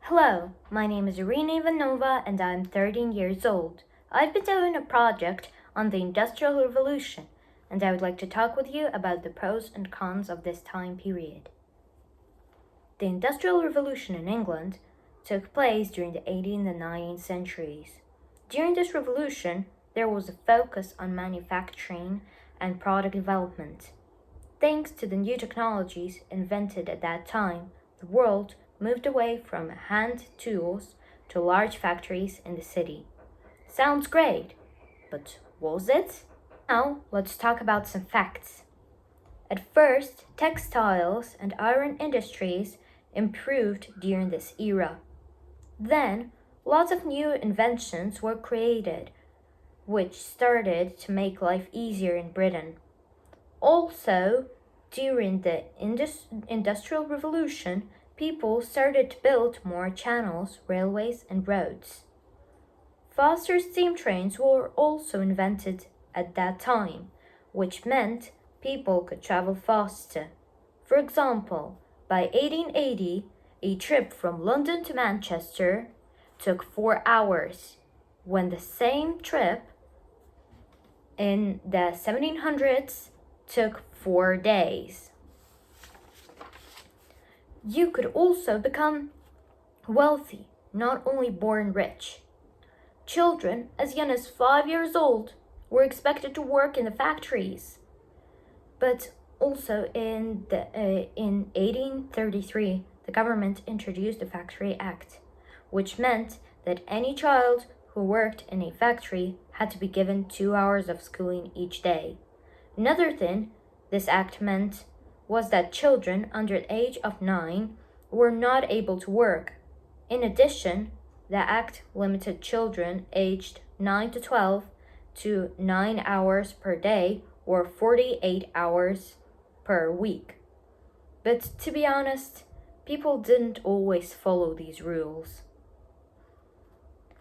Hello, my name is Irina Ivanova and I'm 13 years old. I've been doing a project on the Industrial Revolution and I would like to talk with you about the pros and cons of this time period. The Industrial Revolution in England took place during the 18th and 19th centuries. During this revolution, there was a focus on manufacturing and product development. Thanks to the new technologies invented at that time, the world moved away from hand tools to large factories in the city. Sounds great, but was it? Now, let's talk about some facts. At first, textiles and iron industries improved during this era. Then, lots of new inventions were created, which started to make life easier in Britain. Also, during the Industrial Revolution, people started to build more channels, railways, and roads. Faster steam trains were also invented at that time, which meant people could travel faster. For example, by 1880, a trip from London to Manchester took 4 hours, when the same trip in the 1700s took 4 days. You could also become wealthy, not only born rich. Children as young as 5 years old were expected to work in the factories. But also in 1833, the government introduced the Factory Act, which meant that any child who worked in a factory had to be given 2 hours of schooling each day. Another thing this act meant was that children under the age of 9 were not able to work. In addition, the act limited children aged 9 to 12 to 9 hours per day or 48 hours per week. But to be honest, people didn't always follow these rules.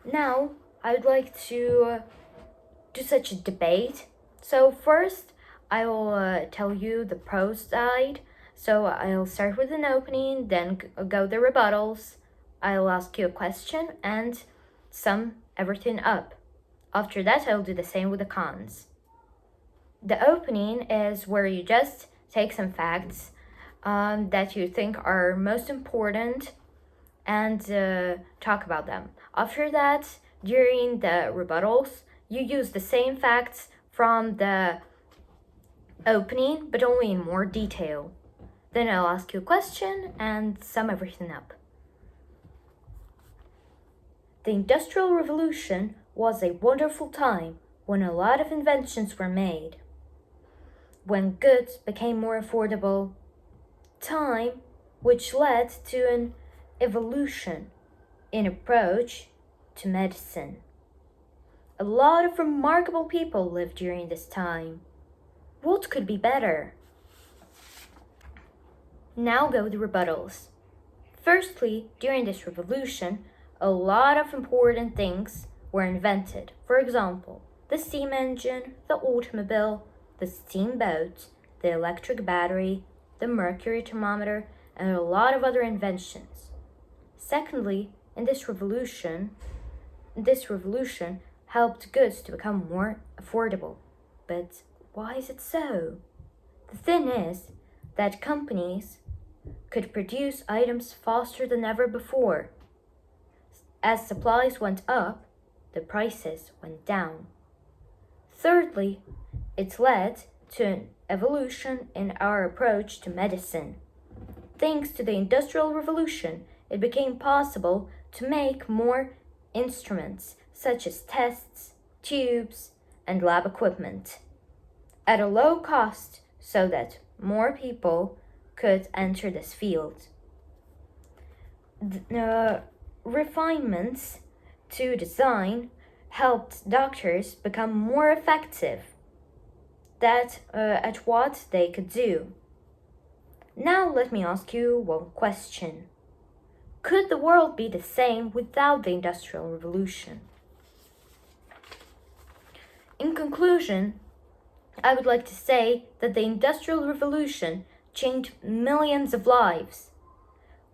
Now, I would like to do such a debate. So first, I will tell you the pros side. So I'll start with an opening, then go the rebuttals. I'll ask you a question and sum everything up. After that, I'll do the same with the cons. The opening is where you just take some facts that you think are most important and talk about them. After that, during the rebuttals, you use the same facts from the opening, but only in more detail. Then I'll ask you a question and sum everything up. The Industrial Revolution was a wonderful time when a lot of inventions were made. When goods became more affordable, time which led to an evolution in approach to medicine. A lot of remarkable people lived during this time. What could be better? Now go the rebuttals. Firstly, during this revolution, a lot of important things were invented. For example, the steam engine, the automobile, the steamboat, the electric battery, the mercury thermometer, and a lot of other inventions. Secondly, this revolution helped goods to become more affordable. But why is it so? The thing is that companies could produce items faster than ever before. As supplies went up, the prices went down. Thirdly, it led to an evolution in our approach to medicine. Thanks to the Industrial Revolution, it became possible to make more instruments such as tests, tubes, and lab equipment at a low cost so that more people could enter this field. Refinements to design helped doctors become more effective at what they could do. Now let me ask you one question. Could the world be the same without the Industrial Revolution? In conclusion, I would like to say that the Industrial Revolution changed millions of lives.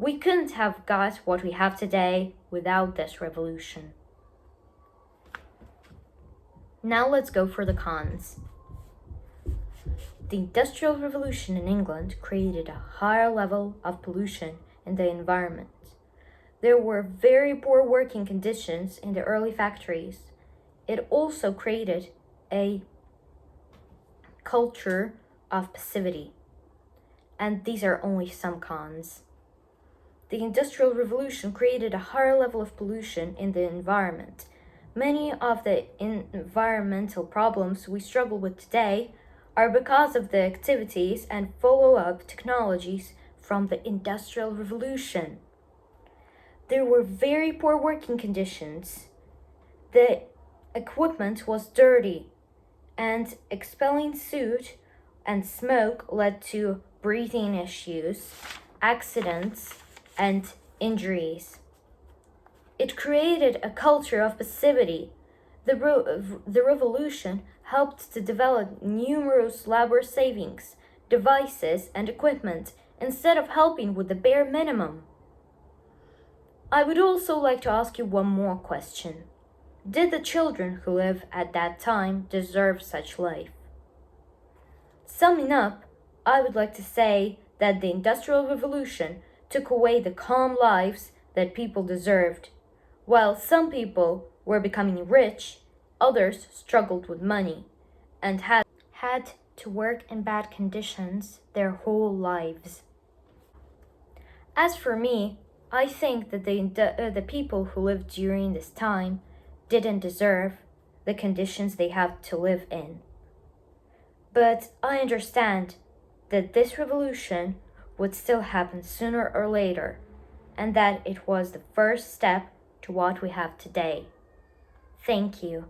We couldn't have got what we have today without this revolution. Now let's go for the cons. The Industrial Revolution in England created a higher level of pollution in the environment. There were very poor working conditions in the early factories. It also created a culture of passivity. And these are only some cons. The Industrial Revolution created a higher level of pollution in the environment. Many of the environmental problems we struggle with today are because of the activities and follow-up technologies from the Industrial Revolution. There were very poor working conditions. The equipment was dirty, and expelling soot and smoke led to breathing issues, accidents, and injuries. It created a culture of passivity. The revolution helped to develop numerous labor savings, devices, and equipment instead of helping with the bare minimum. I would also like to ask you one more question. Did the children who lived at that time deserve such life? Summing up, I would like to say that the Industrial Revolution took away the calm lives that people deserved. While some people were becoming rich, others struggled with money and had to work in bad conditions their whole lives. As for me, I think that the people who lived during this time didn't deserve the conditions they have to live in. But I understand that this revolution would still happen sooner or later, and that it was the first step to what we have today. Thank you.